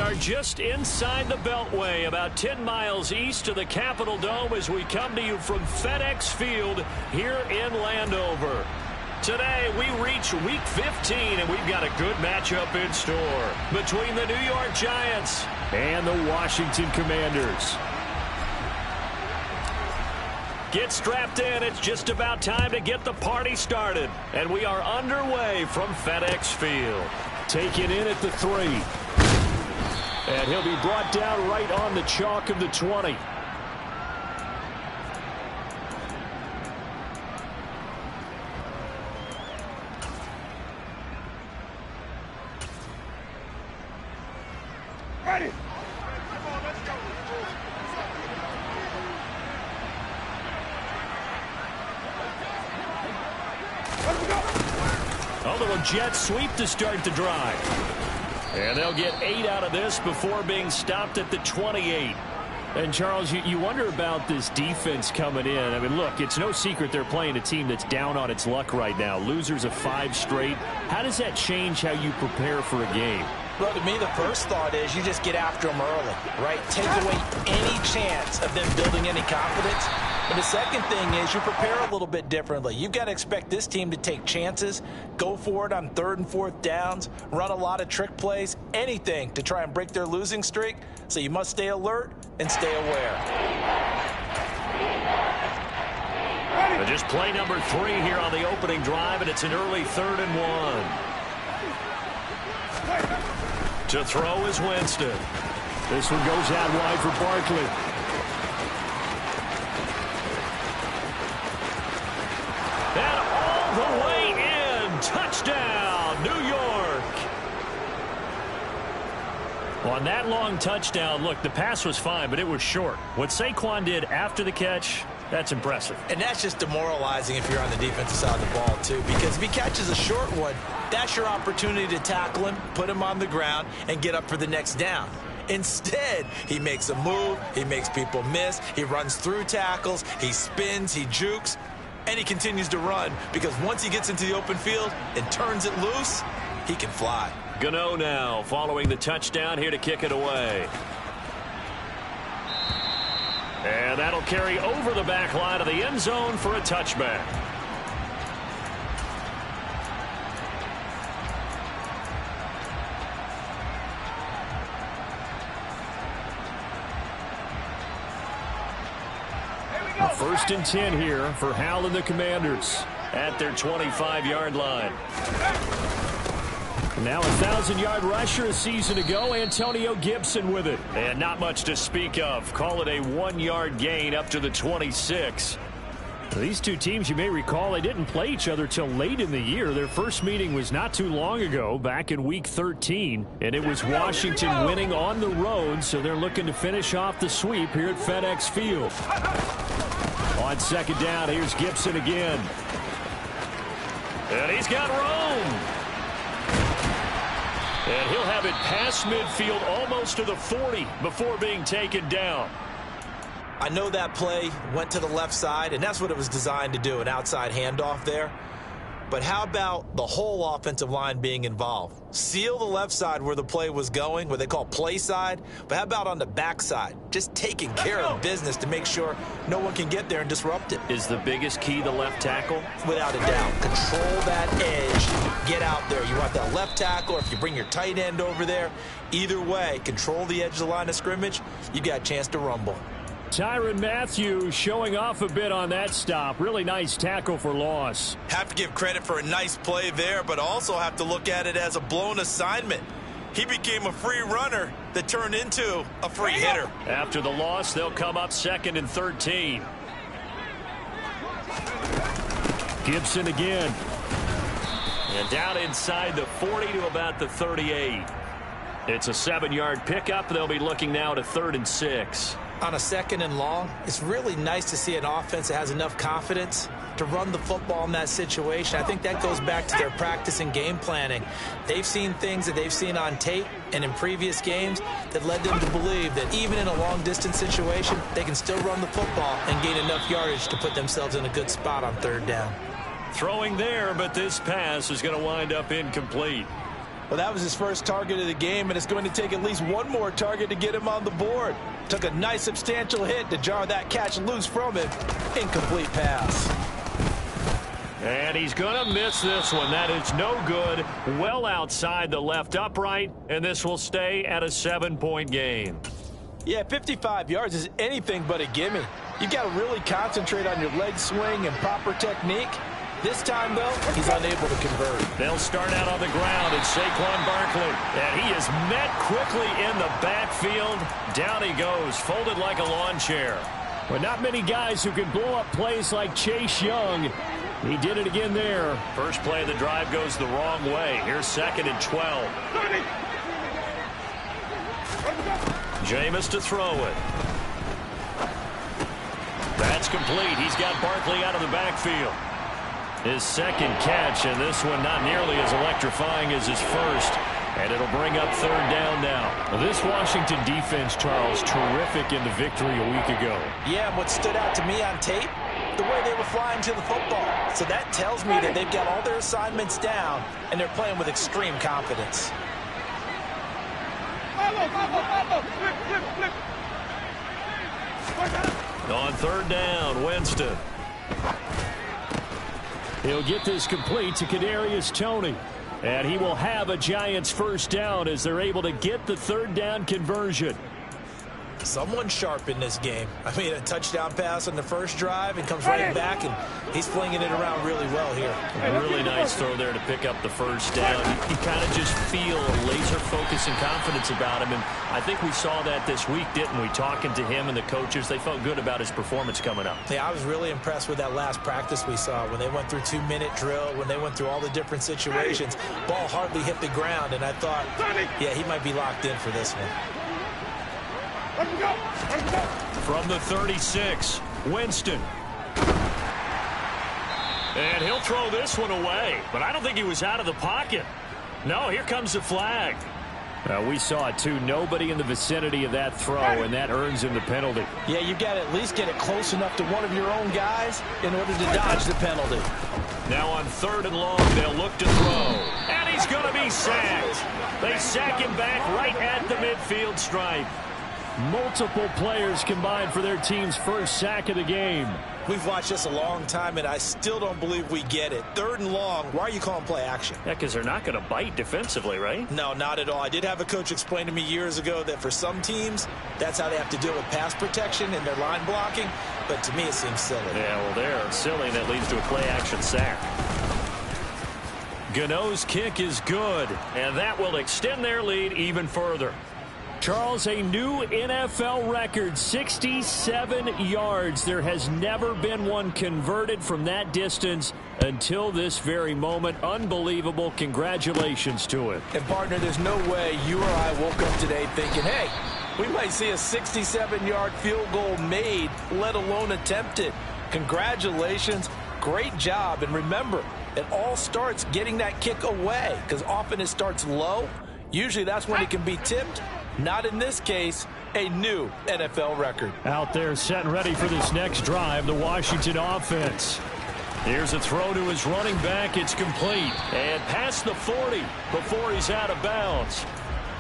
are just inside the Beltway, about 10 miles east of the Capitol Dome as we come to you from FedEx Field here in Landover. Today, we reach Week 15, and we've got a good matchup in store between the New York Giants and the Washington Commanders. Get strapped in. It's just about time to get the party started. And we are underway from FedEx Field. Taken in at the 3. And he'll be brought down right on the chalk of the 20. Ready. A little jet sweep to start the drive. And they'll get 8 out of this before being stopped at the 28. And, Charles, you wonder about this defense coming in. I mean, look, it's no secret they're playing a team that's down on its luck right now. Losers of 5 straight. How does that change how you prepare for a game? Well, to me, the first thought is you just get after them early, right? Take away any chance of them building any confidence. But the second thing is you prepare a little bit differently. You've got to expect this team to take chances, go for it on 3rd and 4th downs, run a lot of trick plays, anything to try and break their losing streak. So you must stay alert and stay aware. Just play number 3 here on the opening drive, and it's an early 3rd and 1. To throw is Winston. This one goes out wide for Barkley. And all the way in. Touchdown, New York. On that long touchdown, look, the pass was fine, but it was short. What Saquon did after the catch, that's impressive. And that's just demoralizing if you're on the defensive side of the ball, too, because if he catches a short one, that's your opportunity to tackle him, put him on the ground, and get up for the next down. Instead, he makes a move, he makes people miss, he runs through tackles, he spins, he jukes, and he continues to run because once he gets into the open field and turns it loose, he can fly. Gano now following the touchdown here to kick it away. And that'll carry over the back line of the end zone for a touchback. First and 10 here for Hal and the Commanders at their 25-yard line. Now a 1,000-yard rusher a season ago, Antonio Gibson with it. And not much to speak of. Call it a 1-yard gain up to the 26. These two teams, you may recall, they didn't play each other till late in the year. Their first meeting was not too long ago, back in Week 13. And it was Washington winning on the road, so they're looking to finish off the sweep here at FedEx Field. On second down, here's Gibson again. And he's got room. And he'll have it past midfield almost to the 40 before being taken down. I know that play went to the left side, and that's what it was designed to do, an outside handoff there. But how about the whole offensive line being involved? Seal the left side where the play was going, what they call play side. But how about on the back side? Just taking care of business to make sure no one can get there and disrupt it. Is the biggest key the left tackle? Without a doubt. Control that edge. Get out there. You want that left tackle, or if you bring your tight end over there, either way, control the edge of the line of scrimmage, you got a chance to rumble. Tyrann Mathieu showing off a bit on that stop. Really nice tackle for loss. Have to give credit for a nice play there, but also have to look at it as a blown assignment. He became a free runner that turned into a free hitter. After the loss, they'll come up 2nd and 13. Gibson again. And down inside the 40 to about the 38. It's a 7-yard pickup. They'll be looking now to 3rd and 6. On a 2nd and long, it's really nice to see an offense that has enough confidence to run the football in that situation. I think that goes back to their practice and game planning. They've seen things that they've seen on tape and in previous games that led them to believe that even in a long-distance situation, they can still run the football and gain enough yardage to put themselves in a good spot on 3rd down. Throwing there, but this pass is going to wind up incomplete. Well, that was his first target of the game, and it's going to take at least one more target to get him on the board. Took a nice substantial hit to jar that catch loose from him. Incomplete pass. And he's going to miss this one. That is no good. Well outside the left upright, and this will stay at a 7-point game. Yeah, 55 yards is anything but a gimme. You've got to really concentrate on your leg swing and proper technique. This time, though, he's unable to convert. They'll start out on the ground, and Saquon Barkley. And he is met quickly in the backfield. Down he goes, folded like a lawn chair. But not many guys who can blow up plays like Chase Young. He did it again there. First play of the drive goes the wrong way. Here's 2nd and 12. Jameis to throw it. That's complete. He's got Barkley out of the backfield. His second catch, and this one not nearly as electrifying as his first. And it'll bring up 3rd down now. Well, this Washington defense, Charles, terrific in the victory a week ago. Yeah, and what stood out to me on tape, the way they were flying to the football. So that tells me that they've got all their assignments down, and they're playing with extreme confidence. On 3rd down, Winston. He'll get this complete to Kadarius Toney. And he will have a Giants 1st down as they're able to get the 3rd down conversion. Someone sharp in this game. I mean, a touchdown pass on the first drive and comes right back, and he's flinging it around really well here. A really nice throw there to pick up the 1st down. You kind of just feel a laser focus and confidence about him, and I think we saw that this week, didn't we? Talking to him and the coaches, they felt good about his performance coming up. Yeah, I was really impressed with that last practice we saw when they went through 2-minute drill, when they went through all the different situations. Ball hardly hit the ground, and I thought, yeah, he might be locked in for this one. From the 36, Winston. And he'll throw this one away, but I don't think he was out of the pocket. No, here comes the flag. We saw it too. Nobody in the vicinity of that throw, and that earns him the penalty. Yeah, you got to at least get it close enough to one of your own guys in order to dodge the penalty. Now on 3rd and long, they'll look to throw. And he's going to be sacked. They sack him back right at the midfield stripe. Multiple players combined for their team's 1st sack of the game. We've watched this a long time, and I still don't believe we get it. 3rd and long, why are you calling play action? Yeah, because they're not going to bite defensively, right? No, not at all. I did have a coach explain to me years ago that for some teams, that's how they have to deal with pass protection and their line blocking. But to me, it seems silly. Yeah, well, they're silly, and that leads to a play action sack. Gano's kick is good, and that will extend their lead even further. Charles, a new NFL record, 67 yards. There has never been one converted from that distance until this very moment. Unbelievable. Congratulations to it. And, partner, there's no way you or I woke up today thinking, hey, we might see a 67-yard field goal made, let alone attempted. Congratulations. Great job. And remember, it all starts getting that kick away, because often it starts low. Usually that's when it can be tipped. Not in this case, a new NFL record. Out there set and ready for this next drive, the Washington offense. Here's a throw to his running back. It's complete. And past the 40 before he's out of bounds.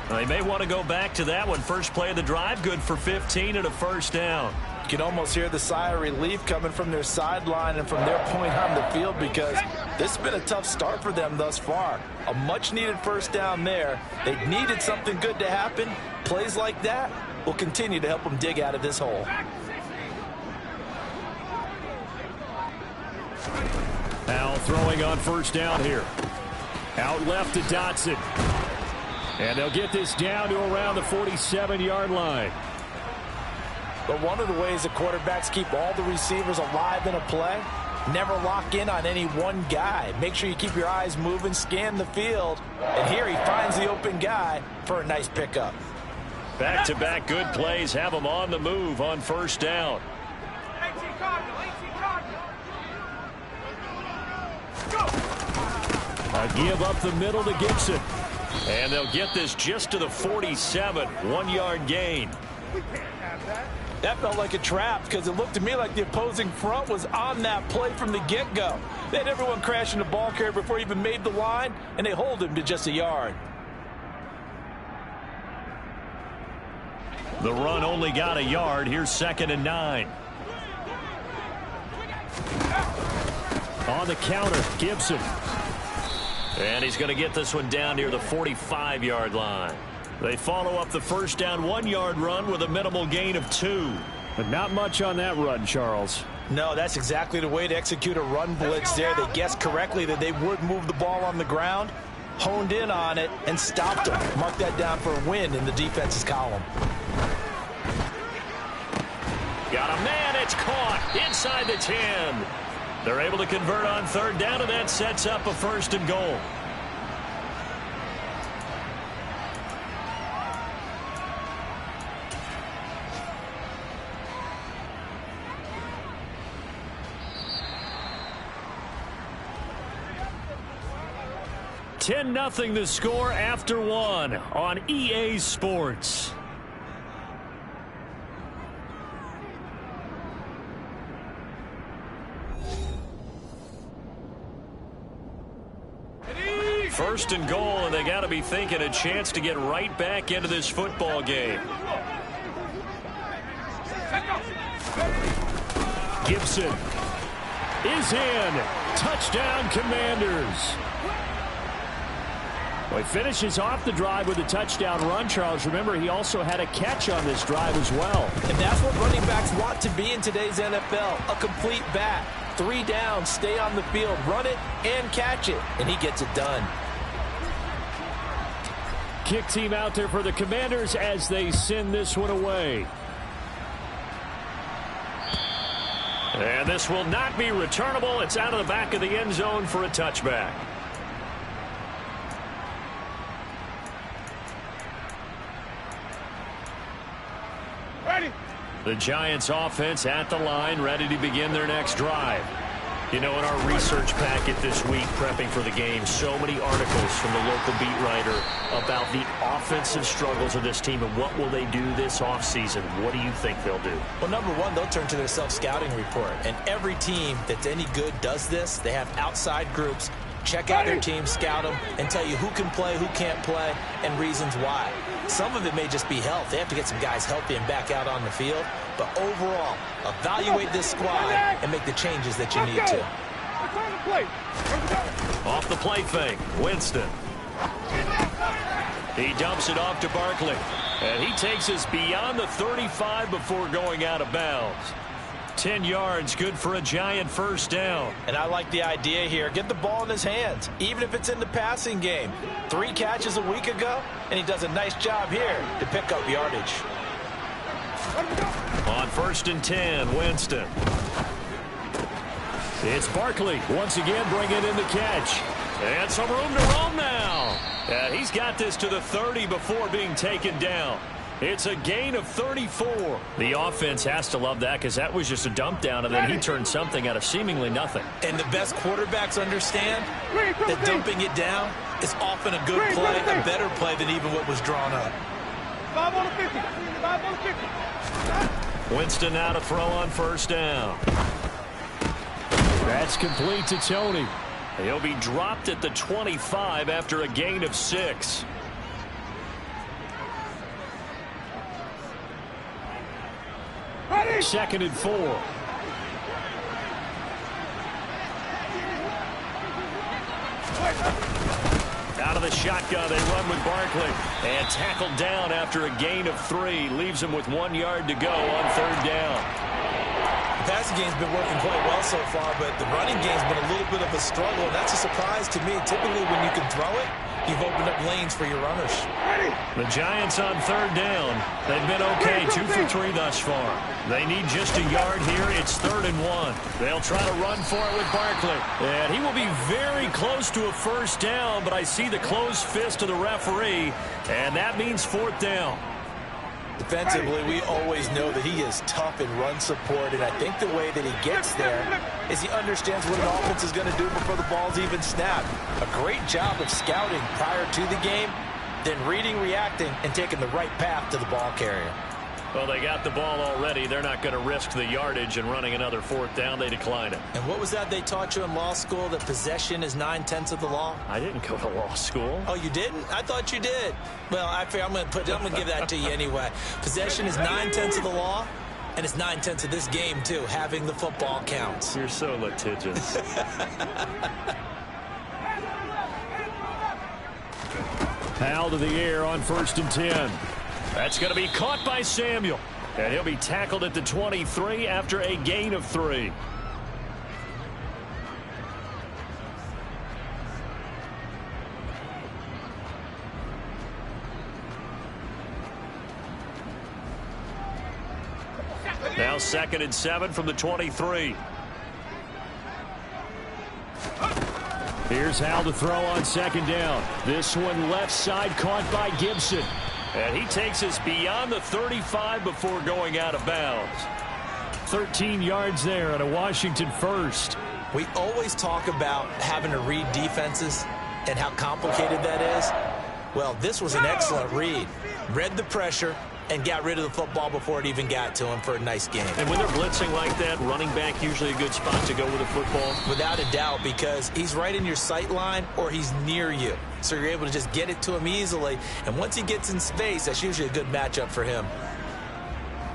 They may want to go back to that one. First play of the drive, good for 15 and a 1st down. You can almost hear the sigh of relief coming from their sideline and from their point on the field, because this has been a tough start for them thus far. A much-needed 1st down there. They needed something good to happen. Plays like that will continue to help them dig out of this hole. Now throwing on 1st down here. Out left to Dotson. And they'll get this down to around the 47-yard line. But one of the ways the quarterbacks keep all the receivers alive in a play, never lock in on any one guy. Make sure you keep your eyes moving, scan the field. And here he finds the open guy for a nice pickup. Back-to-back good plays have him on the move on 1st down. A give up the middle to Gibson. And they'll get this just to the 47, 1-yard gain. That felt like a trap, because it looked to me like the opposing front was on that play from the get-go. They had everyone crashing the ball carrier before he even made the line, and they hold him to just a yard. The run only got a yard. Here's 2nd and 9. On the counter, Gibson. And he's going to get this one down near the 45-yard line. They follow up the first down 1-yard run with a minimal gain of 2. But not much on that run, Charles. No, that's exactly the way to execute a run blitz there. They guessed correctly that they would move the ball on the ground, honed in on it, and stopped them. Mark that down for a win in the defense's column. Got a man, it's caught inside the 10. They're able to convert on 3rd down, and that sets up a 1st and goal. $10-0 the score after 1 on EA Sports. First and goal, and they got to be thinking a chance to get right back into this football game. Gibson is in. Touchdown, Commanders. Well, he finishes off the drive with a touchdown run, Charles. Remember, he also had a catch on this drive as well. And that's what running backs want to be in today's NFL, a complete bat. 3 downs, stay on the field, run it, and catch it. And he gets it done. Kick team out there for the Commanders as they send this one away. And this will not be returnable. It's out of the back of the end zone for a touchback. The Giants offense at the line, ready to begin their next drive. You know, in our research packet this week, prepping for the game, so many articles from the local beat writer about the offensive struggles of this team and what will they do this offseason. What do you think they'll do? Well, number one, they'll turn to their self-scouting report. And every team that's any good does this. They have outside groups. Check out their team, scout them, and tell you who can play, who can't play, and reasons why. Some of it may just be health. They have to get some guys healthy and back out on the field. But overall, evaluate this squad and make the changes that you need to. Off the play fake, Winston. He dumps it off to Barkley. And he takes us beyond the 35 before going out of bounds. 10 yards, good for a Giant first down. And I like the idea here. Get the ball in his hands, even if it's in the passing game. 3 catches a week ago, and he does a nice job here to pick up yardage. On 1st and 10, Winston. It's Barkley once again bringing in the catch. And some room to roam now. And he's got this to the 30 before being taken down. It's a gain of 34. The offense has to love that because that was just a dump down, and then he turned something out of seemingly nothing. And the best quarterbacks understand that dumping it down is often a good play, a better play than even what was drawn up. 5 on the 50. 5 on the 50. Winston now to throw on first down. That's complete to Tony. He'll be dropped at the 25 after a gain of 6. Second and 4. Out of the shotgun, they run with Barkley. And tackled down after a gain of 3. Leaves him with 1 yard to go on 3rd down. The passing game's been working quite well so far, but the running game's been a little bit of a struggle. And that's a surprise to me. Typically, when you can throw it, you've opened up lanes for your runners. The Giants on 3rd down. They've been okay, 2 for 3 thus far. They need just a yard here. It's 3rd and 1. They'll try to run for it with Barkley. And he will be very close to a first down, but I see the closed fist of the referee, and that means 4th down. Defensively, we always know that he is tough in run support, and I think the way that he gets there is he understands what an offense is going to do before the ball's even snapped. A great job of scouting prior to the game, then reading, reacting, and taking the right path to the ball carrier. Well, they got the ball already. They're not going to risk the yardage and running another 4th down. They decline it. And what was that they taught you in law school, that possession is 9/10 of the law? I didn't go to law school. Oh, you didn't? I thought you did. Well, I'm going to give that to you anyway. Possession is 9/10 of the law, and it's 9/10 of this game, too. Having the football counts. You're so litigious. Foul to the air on 1st and 10. That's going to be caught by Samuel. And he'll be tackled at the 23 after a gain of 3. Now 2nd and 7 from the 23. Here's Hal to throw on 2nd down. This one left side, caught by Gibson. And he takes us beyond the 35 before going out of bounds. 13 yards there on a Washington 1st. We always talk about having to read defenses and how complicated that is. Well, this was an excellent read. Read the pressure and got rid of the football before it even got to him for a nice game. And when they're blitzing like that, running back usually a good spot to go with a football? Without a doubt, because he's right in your sight line or he's near you. So you're able to just get it to him easily. And once he gets in space, that's usually a good matchup for him.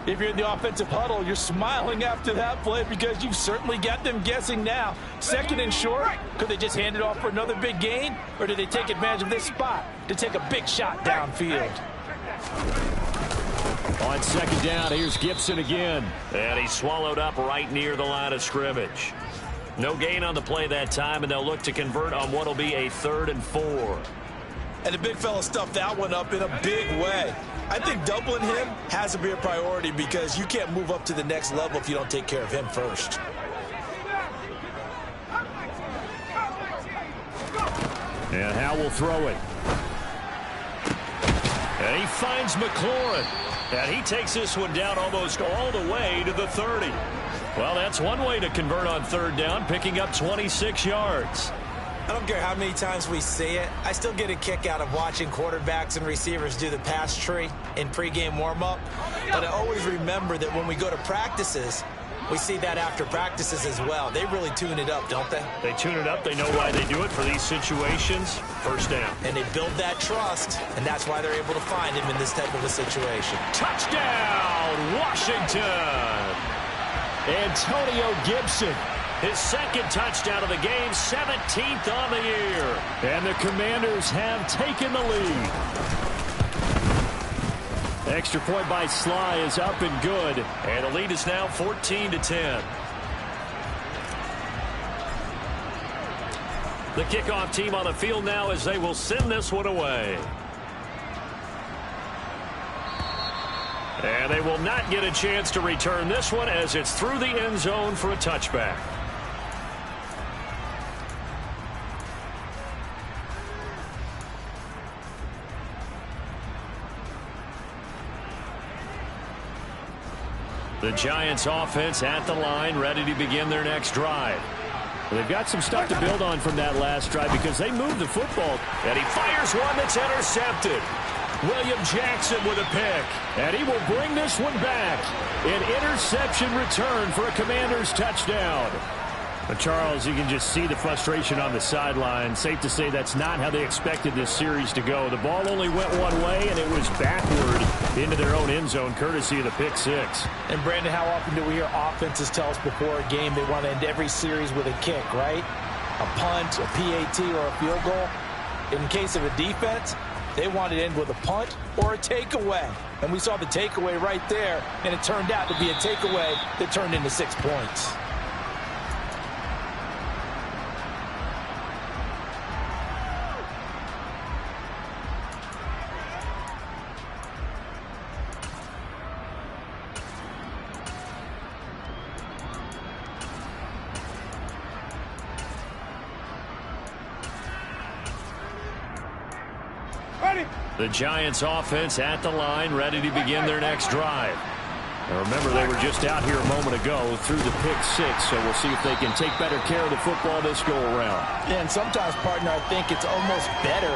If you're in the offensive huddle, you're smiling after that play because you've certainly got them guessing now. 2nd and short, could they just hand it off for another big gain? Or did they take advantage of this spot to take a big shot downfield? On 2nd down, here's Gibson again. And he's swallowed up right near the line of scrimmage. No gain on the play that time, and they'll look to convert on what will be a 3rd and 4. And the big fella stuffed that one up in a big way. I think doubling him has to be a priority because you can't move up to the next level if you don't take care of him first. And Hal will throw it. And he finds McLaurin. And he takes this one down almost all the way to the 30. Well, that's one way to convert on 3rd down, picking up 26 yards. I don't care how many times we see it. I still get a kick out of watching quarterbacks and receivers do the pass tree in pregame warm-up. But I always remember that when we go to practices, we see that after practices as well. They really tune it up, don't they? They tune it up. They know why they do it for these situations. 1st down. And they build that trust, and that's why they're able to find him in this type of a situation. Touchdown, Washington! Antonio Gibson, his 2nd touchdown of the game, 17th on the year. And the Commanders have taken the lead. The extra point by Sly is up and good. And the lead is now 14-10. The kickoff team on the field now as they will send this one away. And they will not get a chance to return this one as it's through the end zone for a touchback. The Giants offense at the line, ready to begin their next drive. Well, they've got some stuff to build on from that last drive because they moved the football. And he fires one that's intercepted. William Jackson with a pick. And he will bring this one back. An interception return for a Commanders touchdown. But Charles, you can just see the frustration on the sideline. Safe to say that's not how they expected this series to go. The ball only went one way, and it was backward into their own end zone, courtesy of the pick 6. And, Brandon, how often do we hear offenses tell us before a game they want to end every series with a kick, right? A punt, a PAT, or a field goal. In case of a defense, they want to end with a punt or a takeaway. And we saw the takeaway right there, and it turned out to be a takeaway that turned into 6 points. The Giants offense at the line, ready to begin their next drive. Now remember, they were just out here a moment ago through the pick 6, so we'll see if they can take better care of the football this go around. And sometimes, partner, I think it's almost better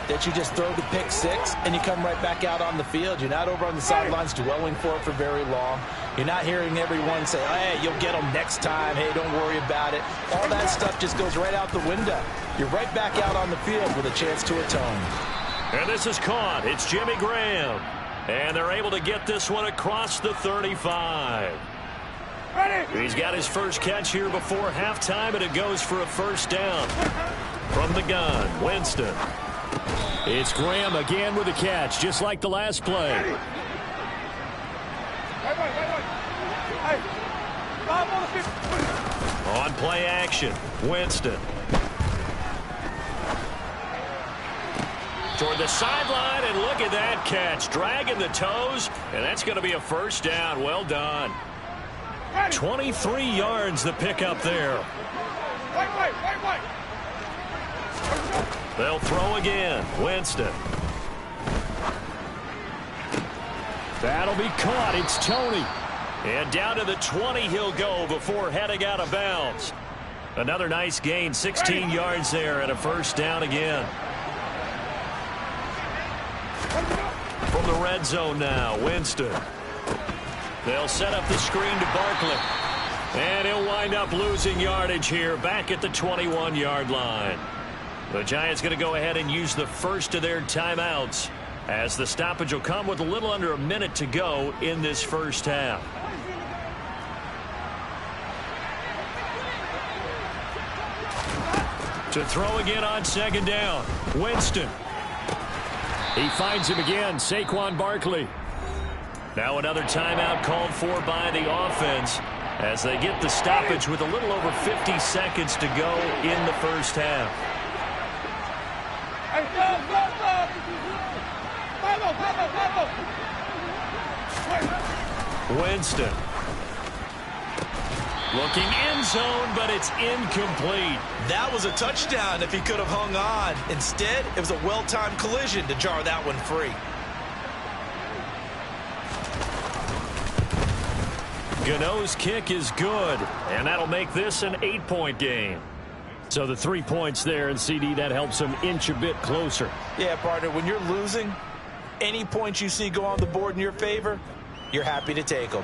that you just throw the pick six and you come right back out on the field. You're not over on the sidelines dwelling for it for very long. You're not hearing everyone say, hey, you'll get them next time. Hey, don't worry about it. All that stuff just goes right out the window. You're right back out on the field with a chance to atone. And this is caught. It's Jimmy Graham. And they're able to get this one across the 35. He's got his first catch here before halftime, and it goes for a first down. From the gun, Winston. It's Graham again with a catch, just like the last play. On play action, Winston. Toward the sideline, and look at that catch. Dragging the toes, and that's going to be a first down. Well done. 23 yards the pickup there. They'll throw again. Winston. That'll be caught. It's Tony. And down to the 20 he'll go before heading out of bounds. Another nice gain. 16 yards there and a first down again. From the red zone now, Winston. They'll set up the screen to Barkley. And he'll wind up losing yardage here back at the 21-yard line. The Giants going to go ahead and use the first of their timeouts as the stoppage will come with a little under a minute to go in this first half. To throw again on second down, Winston. He finds him again, Saquon Barkley. Now another timeout called for by the offense as they get the stoppage with a little over 50 seconds to go in the first half. Winston. Looking end zone, but it's incomplete. That was a touchdown if he could have hung on. Instead, it was a well-timed collision to jar that one free. Gano's kick is good, and that'll make this an 8-point game. So the 3 points there, and CD, that helps them inch a bit closer. Yeah, partner, when you're losing, any points you see go on the board in your favor, you're happy to take them.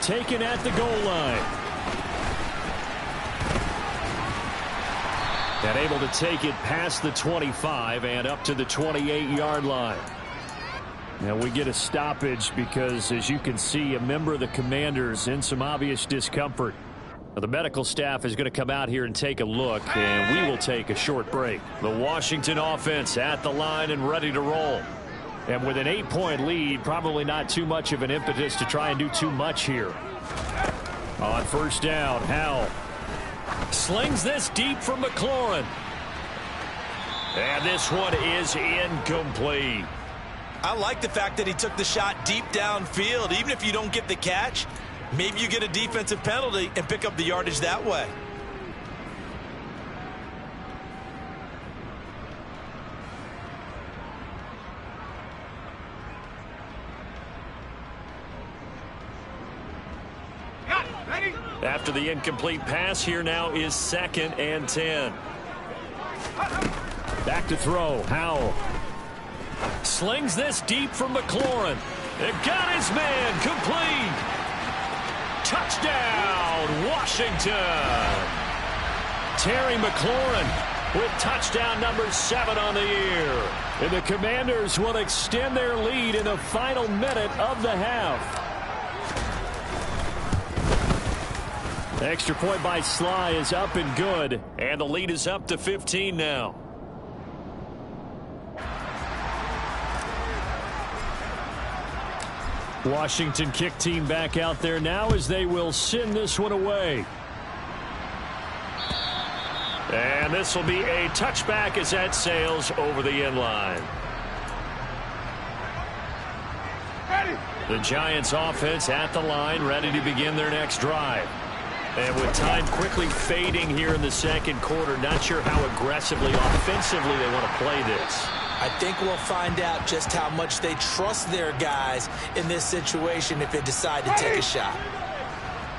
Taken at the goal line. And able to take it past the 25 and up to the 28-yard line. Now we get a stoppage because, as you can see, a member of the Commanders in some obvious discomfort. Now, the medical staff is going to come out here and take a look, and we will take a short break. The Washington offense at the line and ready to roll. And with an 8-point lead, probably not too much of an impetus to try and do too much here. On first down, Howell slings this deep from McLaurin. And this one is incomplete. I like the fact that he took the shot deep downfield. Even if you don't get the catch, maybe you get a defensive penalty and pick up the yardage that way. After the incomplete pass, here now is 2nd and 10. Back to throw, Howell. Slings this deep from McLaurin. It got his man complete. Touchdown, Washington. Terry McLaurin with touchdown number 7 on the year. And the Commanders will extend their lead in the final minute of the half. Extra point by Sly is up and good. And the lead is up to 15 now. Washington kick team back out there now as they will send this one away. And this will be a touchback as that sails over the end line. The Giants offense at the line, ready to begin their next drive. And with time quickly fading here in the second quarter, not sure how aggressively, offensively they want to play this. I think we'll find out just how much they trust their guys in this situation if they decide to take a shot.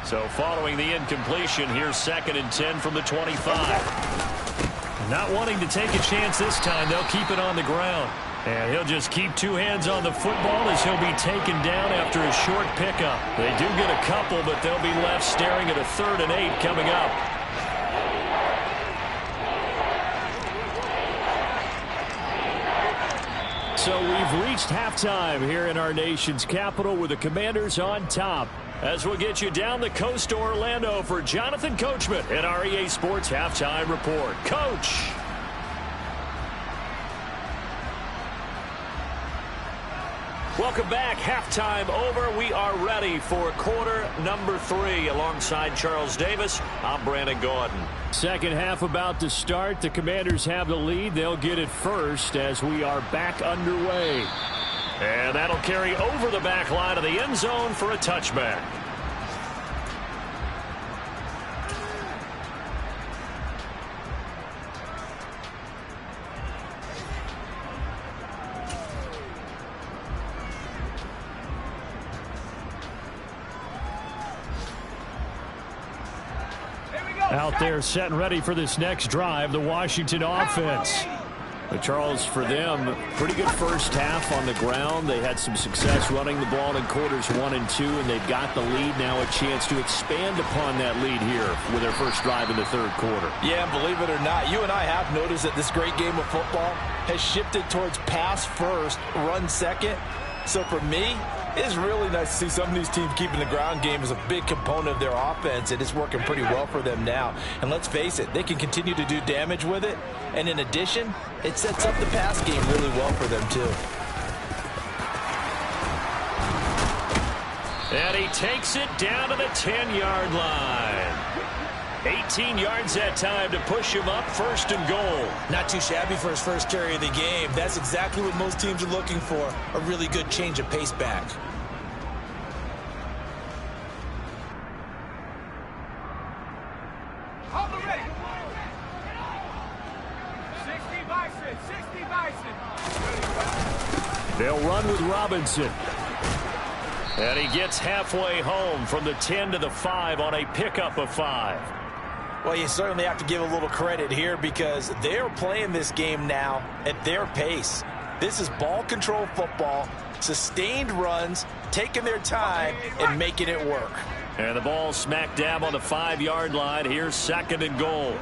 So following the incompletion, here's 2nd and 10 from the 25. Not wanting to take a chance this time, they'll keep it on the ground. And he'll just keep two hands on the football as he'll be taken down after a short pickup. They do get a couple, but they'll be left staring at a 3rd and 8 coming up. So we've reached halftime here in our nation's capital with the Commanders on top. As we'll get you down the coast to Orlando for Jonathan Coachman at our EA Sports Halftime Report. Coach. Welcome back. Halftime over. We are ready for quarter number 3. Alongside Charles Davis, I'm Brandon Gaudin. Second half about to start. The Commanders have the lead. They'll get it first as we are back underway. And that'll carry over the back line of the end zone for a touchback. Out there set and ready for this next drive, the Washington offense. But Charles, for them, pretty good first half on the ground. They had some success running the ball in quarters 1 and 2, and they've got the lead now, a chance to expand upon that lead here with their first drive in the 3rd quarter. Yeah, and believe it or not, you and I have noticed that this great game of football has shifted towards pass first, run second. So for me, it's really nice to see some of these teams keeping the ground game as a big component of their offense, and it's working pretty well for them now. And let's face it, they can continue to do damage with it. And in addition, it sets up the pass game really well for them, too. And he takes it down to the 10-yard line. 18 yards that time to push him up, 1st and goal. Not too shabby for his first carry of the game. That's exactly what most teams are looking for, a really good change of pace back. Hold the ready. 60 Bison, 60 Bison. They'll run with Robinson. And he gets halfway home from the 10 to the 5 on a pickup of 5. Well, you certainly have to give a little credit here because they're playing this game now at their pace. This is ball control football, sustained runs, taking their time and making it work. And the ball smack dab on the 5-yard line. Here's 2nd and goal.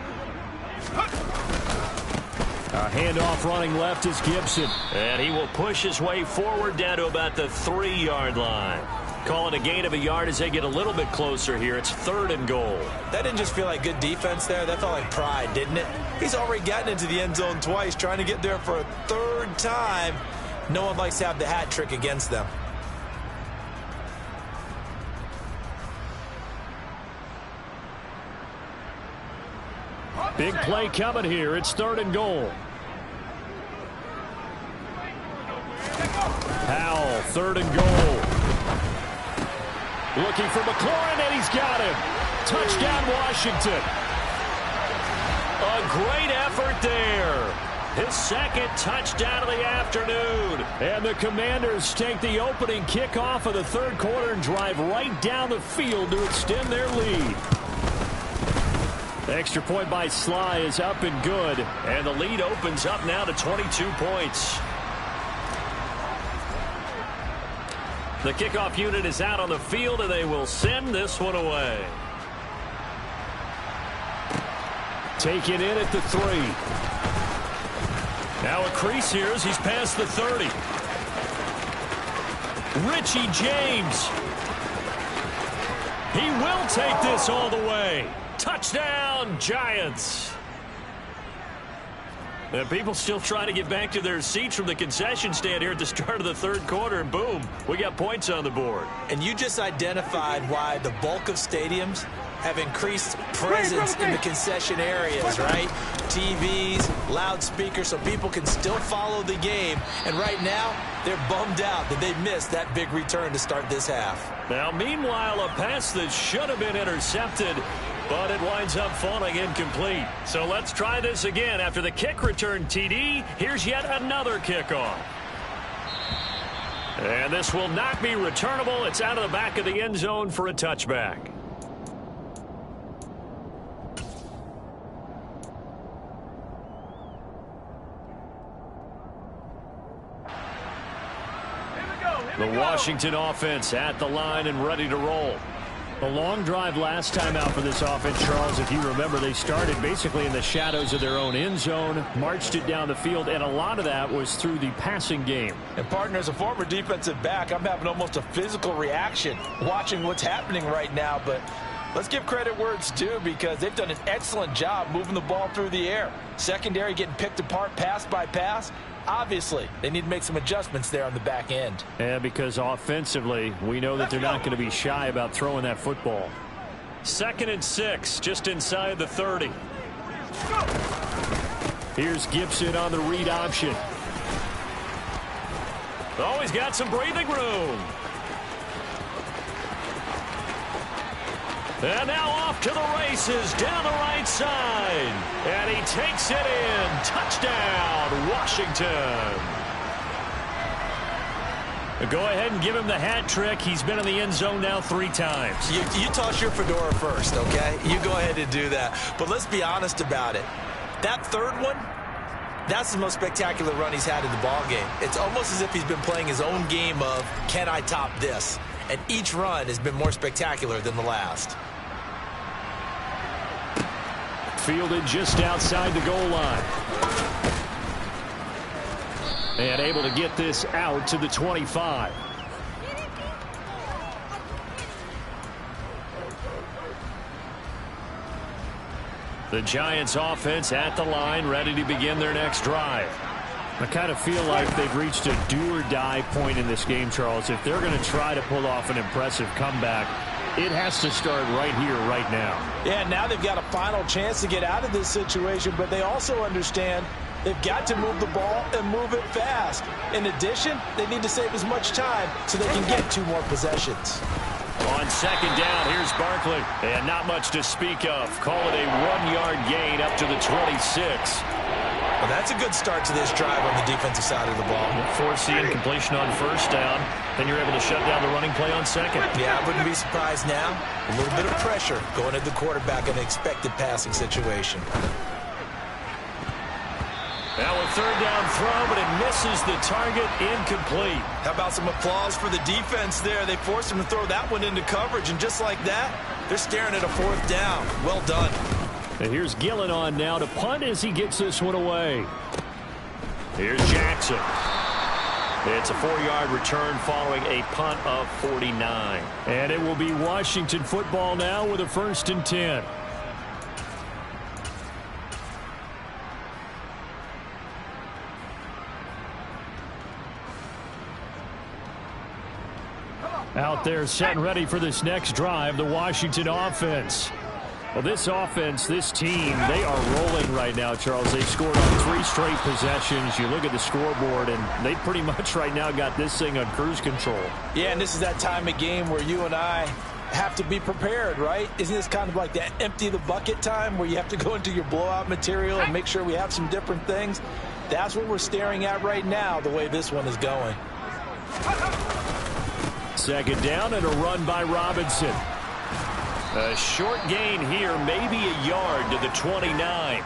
A handoff running left is Gibson. And he will push his way forward down to about the 3-yard line. Calling a gain of a yard as they get a little bit closer here. It's 3rd and goal. That didn't just feel like good defense there. That felt like pride, didn't it? He's already gotten into the end zone twice, trying to get there for a 3rd time. No one likes to have the hat trick against them. Big play coming here. It's 3rd and goal. Powell, 3rd and goal. Looking for McLaurin, and he's got him. Touchdown, Washington. A great effort there. His 2nd touchdown of the afternoon. And the Commanders take the opening kickoff of the 3rd quarter and drive right down the field to extend their lead. The extra point by Sly is up and good. And the lead opens up now to 22 points. The kickoff unit is out on the field, and they will send this one away. Taken in at the 3. Now a crease here as he's past the 30. Richie James. He will take this all the way. Touchdown, Giants. And people still trying to get back to their seats from the concession stand here at the start of the 3rd quarter, and boom, we got points on the board. And you just identified why the bulk of stadiums have increased presence in the concession areas, right? TVs, loudspeakers, so people can still follow the game. And right now, they're bummed out that they missed that big return to start this half. Now, meanwhile, a pass that should have been intercepted, but it winds up falling incomplete. So let's try this again. After the kick return TD, here's yet another kickoff. And this will not be returnable. It's out of the back of the end zone for a touchback. The Washington offense at the line and ready to roll. A long drive last time out for this offense, Charles. If you remember, they started basically in the shadows of their own end zone, marched it down the field, and a lot of that was through the passing game. And partner, as a former defensive back, I'm having almost a physical reaction watching what's happening right now. But let's give credit where it's due, because they've done an excellent job moving the ball through the air. Secondary getting picked apart pass by pass. Obviously, they need to make some adjustments there on the back end. Yeah, because offensively, we know that they're not going to be shy about throwing that football. 2nd and 6, just inside the 30. Here's Gibson on the read option. Oh, he's got some breathing room. And now off to the races down the right side. And he takes it in. Touchdown, Washington. Go ahead and give him the hat trick. He's been in the end zone now 3 times. You toss your fedora first, okay? You go ahead and do that. But let's be honest about it. That third one, that's the most spectacular run he's had in the ball game. It's almost as if he's been playing his own game of, can I top this? And each run has been more spectacular than the last. Fielded just outside the goal line. And able to get this out to the 25. The Giants offense at the line, ready to begin their next drive. I kind of feel like they've reached a do-or-die point in this game, Charles. If they're going to try to pull off an impressive comeback, it has to start right here, right now. Yeah, now they've got a final chance to get out of this situation, but they also understand they've got to move the ball and move it fast. In addition, they need to save as much time so they can get 2 more possessions. On 2nd down, here's Barkley. And not much to speak of. Call it a 1-yard gain up to the 26. Well, that's a good start to this drive on the defensive side of the ball. Force the incompletion on 1st down. Then you're able to shut down the running play on 2nd. Yeah, I wouldn't be surprised now. A little bit of pressure going at the quarterback in an expected passing situation. Now a 3rd down throw, but it misses the target, incomplete. How about some applause for the defense there? They forced him to throw that one into coverage, and just like that, they're staring at a 4th down. Well done. And here's Gillen on now to punt as he gets this one away. Here's Jackson. It's a 4-yard return following a punt of 49. And it will be Washington football now with a 1st and 10. Out there set and ready for this next drive, the Washington offense. Well, this offense, this team, they are rolling right now, Charles. They've scored on 3 straight possessions. You look at the scoreboard, and they pretty much right now got this thing on cruise control. Yeah, and this is that time of game where you and I have to be prepared, right? Isn't this kind of like that empty the bucket time where you have to go into your blowout material and make sure we have some different things? That's what we're staring at right now, the way this one is going. 2nd down and a run by Robinson. A short gain here, maybe a yard to the 29.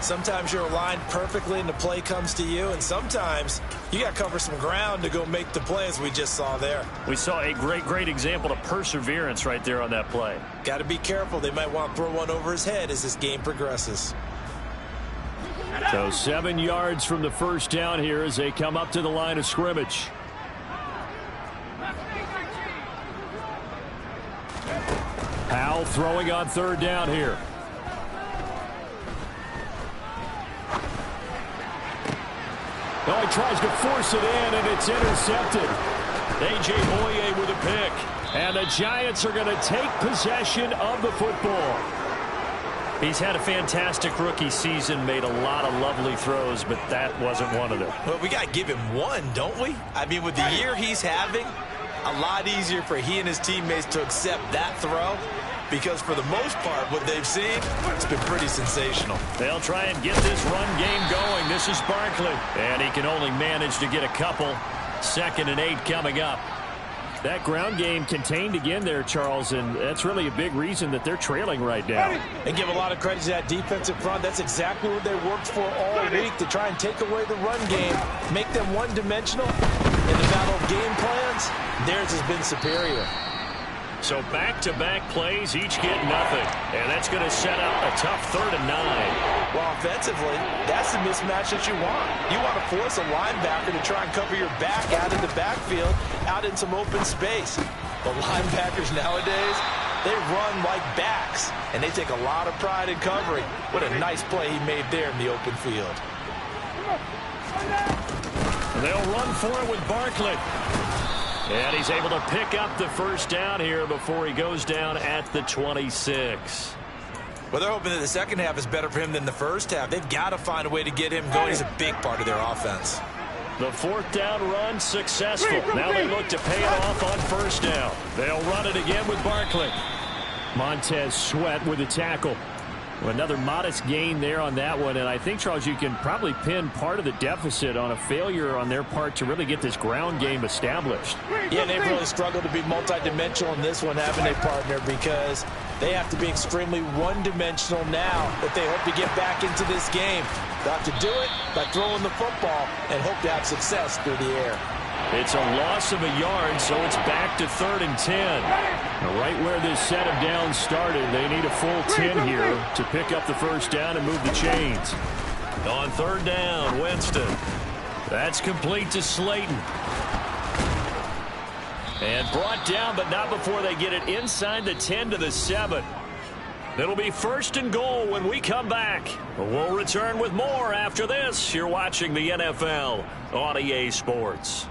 Sometimes you're aligned perfectly and the play comes to you, and sometimes you got to cover some ground to go make the play, as we just saw there. We saw a great example of perseverance right there on that play. Got to be careful. They might want to throw one over his head as this game progresses. So 7 yards from the 1st down here as they come up to the line of scrimmage. Powell throwing on 3rd down here. Oh, he tries to force it in, and it's intercepted. A.J. Boye with a pick. And the Giants are going to take possession of the football. He's had a fantastic rookie season, made a lot of lovely throws, but that wasn't one of them. Well, we got to give him one, don't we? I mean, with the year he's having, a lot easier for he and his teammates to accept that throw, because for the most part, what they've seen, it's been pretty sensational. They'll try and get this run game going. This is Barkley, and he can only manage to get a couple. 2nd and 8 coming up. That ground game contained again there, Charles, and that's really a big reason that they're trailing right now. And give a lot of credit to that defensive front. That's exactly what they worked for all week, to try and take away the run game, make them one-dimensional in the battle of game plans, theirs has been superior. So back-to-back plays, each get nothing. And that's going to set up a tough 3rd and 9. Well, offensively, that's the mismatch that you want. You want to force a linebacker to try and cover your back out in the backfield, out in some open space. The linebackers nowadays, they run like backs, and they take a lot of pride in covering. What a nice play he made there in the open field. They'll run for it with Barkley. And he's able to pick up the first down here before he goes down at the 26. Well, they're hoping that the second half is better for him than the first half. They've got to find a way to get him going. He's a big part of their offense. The 4th down run successful. Now they look to pay it off on 1st down. They'll run it again with Barkley. Montez Sweat with a tackle. Another modest gain there on that one, and I think, Charles, you can probably pin part of the deficit on a failure on their part to really get this ground game established. Yeah, they've really struggled to be multidimensional in this one, having a partner, because they have to be extremely one-dimensional now if they hope to get back into this game. They'll have to do it by throwing the football and hope to have success through the air. It's a loss of a yard, so it's back to 3rd and 10. Now, right where this set of downs started, they need a full 10 here to pick up the first down and move the chains. On 3rd down, Winston. That's complete to Slayton. And brought down, but not before they get it inside the 10 to the 7. It'll be 1st and goal when we come back. We'll return with more after this. You're watching the NFL on EA Sports.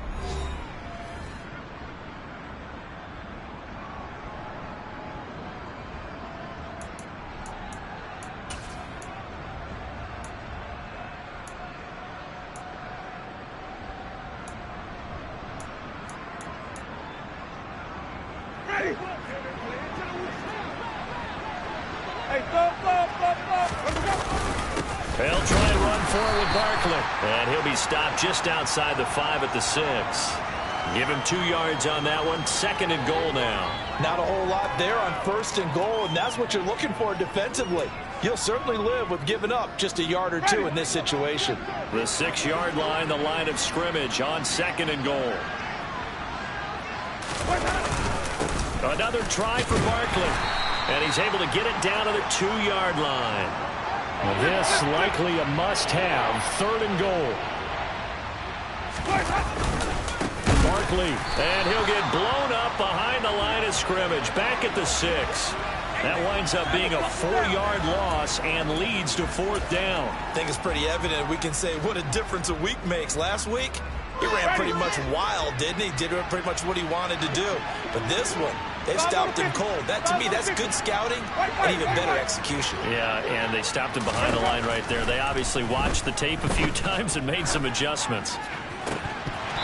They'll try and run forward with Barkley. And he'll be stopped just outside the 5 at the 6. Give him 2 yards on that one. 2nd and goal now. Not a whole lot there on 1st and goal, and that's what you're looking for defensively. You'll certainly live with giving up just a yard or 2 in this situation. The 6-yard line, the line of scrimmage on 2nd and goal. Another try for Barkley. And he's able to get it down to the 2-yard line. Well, this likely a must-have. 3rd and goal. Barkley, and he'll get blown up behind the line of scrimmage. Back at the 6. That winds up being a 4-yard loss and leads to 4th down. I think it's pretty evident. We can say what a difference a week makes. Last week, he ran pretty much wild, didn't he? Did pretty much what he wanted to do. But this one, they've stopped him cold. That, to me, that's good scouting and even better execution. Yeah, and they stopped him behind the line right there. They obviously watched the tape a few times and made some adjustments.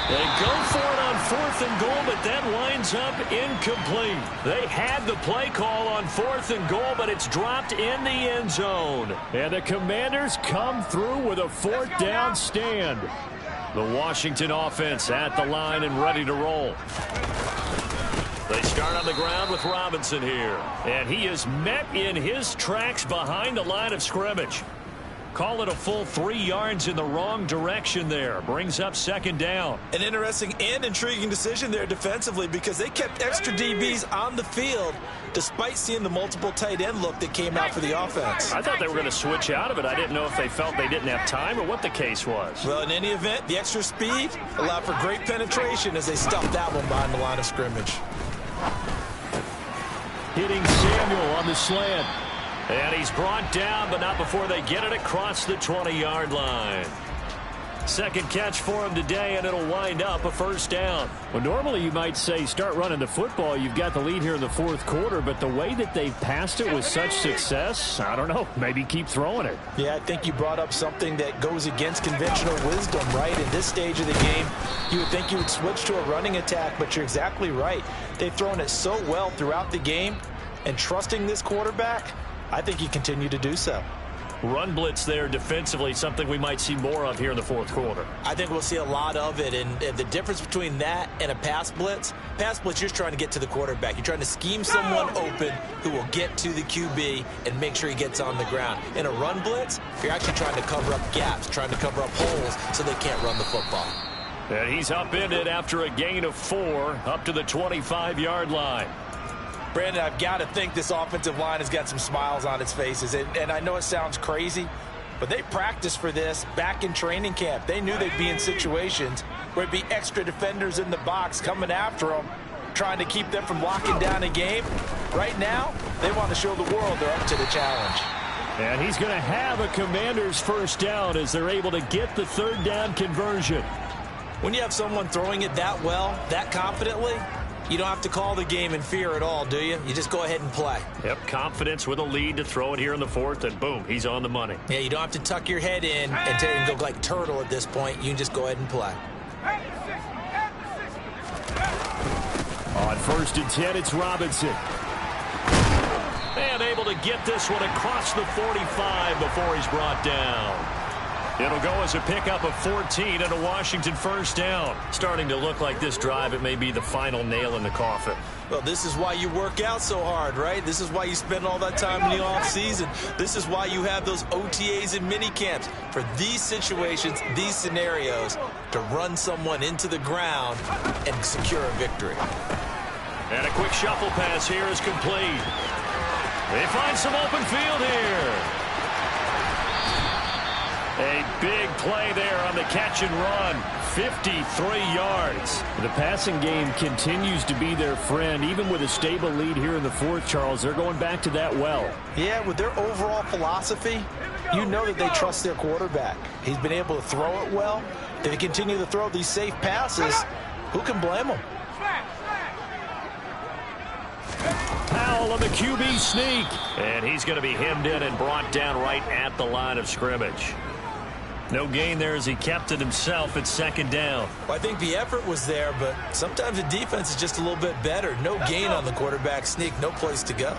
They go for it on 4th and goal, but that winds up incomplete. They had the play call on 4th and goal, but it's dropped in the end zone. And the Commanders come through with a 4th down stand. The Washington offense at the line and ready to roll. They start on the ground with Robinson here. And he is met in his tracks behind the line of scrimmage. Call it a full 3 yards in the wrong direction there. Brings up 2nd down. An interesting and intriguing decision there defensively because they kept extra DBs on the field despite seeing the multiple tight end look that came out for the offense. I thought they were going to switch out of it. I didn't know if they felt they didn't have time or what the case was. Well, in any event, the extra speed allowed for great penetration as they stuffed that one behind the line of scrimmage. Hitting Samuel on the slant. And he's brought down, but not before they get it across the 20-yard line. Second catch for him today, and it'll wind up a 1st down. Well, normally you might say start running the football. You've got the lead here in the 4th quarter, but the way that they've passed it with such success, I don't know, maybe keep throwing it. Yeah, I think you brought up something that goes against conventional wisdom, right? In this stage of the game, you would think you would switch to a running attack, but you're exactly right. They've thrown it so well throughout the game, and trusting this quarterback, I think you continue to do so. Run blitz there defensively, something we might see more of here in the 4th quarter. I think we'll see a lot of it, and the difference between that and a pass blitz, you're just trying to get to the quarterback. You're trying to scheme someone open who will get to the QB and make sure he gets on the ground. In a run blitz, you're actually trying to cover up gaps, trying to cover up holes so they can't run the football. And he's upended after a gain of 4 up to the 25-yard line. Brandon, I've got to think this offensive line has got some smiles on its faces. And I know it sounds crazy, but they practiced for this back in training camp. They knew they'd be in situations where it'd be extra defenders in the box coming after them, trying to keep them from locking down a game. Right now, they want to show the world they're up to the challenge. And he's going to have a Commanders first down as they're able to get the third down conversion. When you have someone throwing it that well, that confidently, you don't have to call the game in fear at all, do you? You just go ahead and play. Yep, confidence with a lead to throw it here in the 4th, and boom, he's on the money. Yeah, you don't have to tuck your head in and go like turtle at this point. You can just go ahead and play. On 1st and 10, it's Robinson. And able to get this one across the 45 before he's brought down. It'll go as a pickup of 14 and a Washington first down. Starting to look like this drive, it may be the final nail in the coffin. Well, this is why you work out so hard, right? This is why you spend all that time in the offseason. This is why you have those OTAs and mini camps. For these situations, these scenarios, to run someone into the ground and secure a victory. And a quick shuffle pass here is complete. They find some open field here. A big play there on the catch and run. 53 yards. The passing game continues to be their friend. Even with a stable lead here in the 4th, Charles, they're going back to that well. Yeah, with their overall philosophy, you know that they trust their quarterback. He's been able to throw it well. If they continue to throw these safe passes, who can blame them? Powell on the QB sneak. And he's going to be hemmed in and brought down right at the line of scrimmage. No gain there as he kept it himself at 2nd down. Well, I think the effort was there, but sometimes the defense is just a little bit better. No gain on the quarterback sneak, no place to go.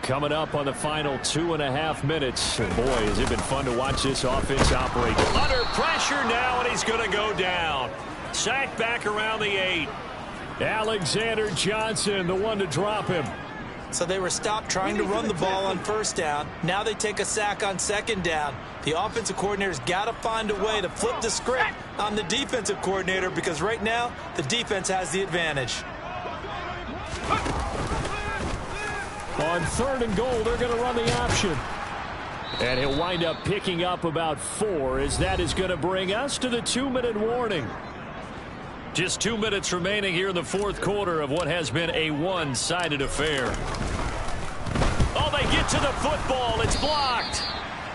Coming up on the final 2.5 minutes. And boy, has it been fun to watch this offense operate. Under pressure now, and he's going to go down. Sacked back around the 8. Alexander Johnson, the one to drop him. So they were stopped trying to run the ball on 1st down. Now they take a sack on 2nd down. The offensive coordinator's got to find a way to flip the script on the defensive coordinator because right now the defense has the advantage. On 3rd and goal, they're going to run the option. And he'll wind up picking up about 4 as that is going to bring us to the 2-minute warning. Just 2 minutes remaining here in the 4th quarter of what has been a one-sided affair. Oh, they get to the football. It's blocked.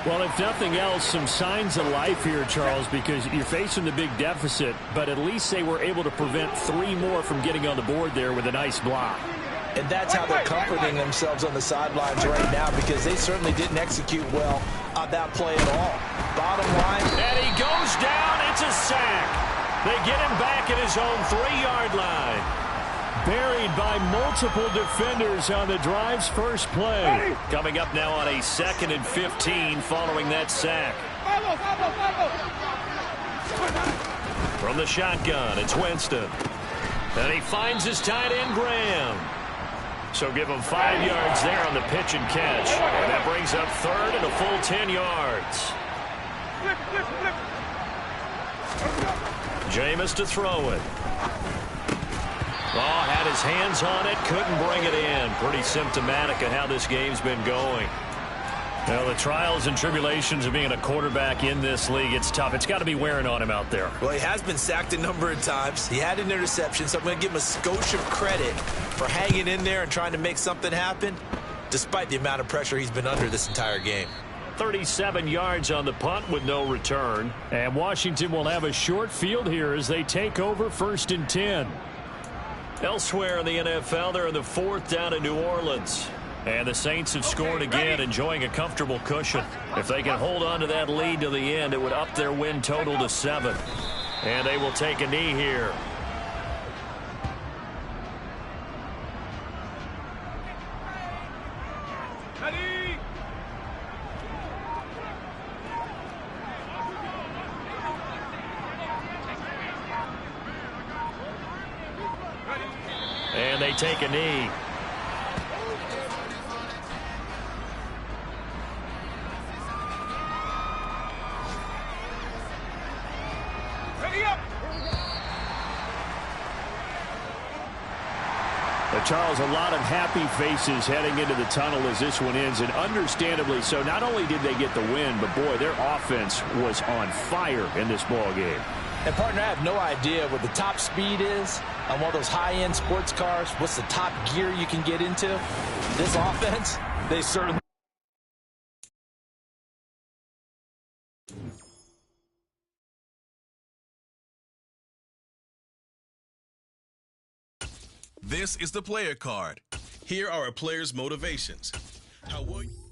Well, if nothing else, some signs of life here, Charles, because you're facing the big deficit, but at least they were able to prevent 3 more from getting on the board there with a nice block. And that's how they're comforting themselves on the sidelines right now because they certainly didn't execute well on that play at all. Bottom line. And he goes down. It's a sack. They get him back at his own 3-yard line. Buried by multiple defenders on the drive's first play. Coming up now on a 2nd and 15 following that sack. From the shotgun, it's Winston. And he finds his tight end, Graham. So give him 5 yards there on the pitch and catch. And that brings up 3rd and a full 10 yards. Jameis to throw it. Oh, had his hands on it, couldn't bring it in. Pretty symptomatic of how this game's been going. Well, the trials and tribulations of being a quarterback in this league, it's tough. It's got to be wearing on him out there. Well, he has been sacked a number of times. He had an interception, so I'm going to give him a skosh of credit for hanging in there and trying to make something happen, despite the amount of pressure he's been under this entire game. 37 yards on the punt with no return. And Washington will have a short field here as they take over 1st and 10. Elsewhere in the NFL, they're in the 4th down in New Orleans. And the Saints have scored again, enjoying a comfortable cushion. If they can hold on to that lead to the end, it would up their win total to 7. And they will take a knee here. And they take a knee. Charles, a lot of happy faces heading into the tunnel as this one ends, and understandably so. Not only did they get the win, but, boy, their offense was on fire in this ball game. And, partner, I have no idea what the top speed is on one of those high-end sports cars. What's the top gear you can get into? This offense, they certainly... This is the player card. Here are a player's motivations. How will you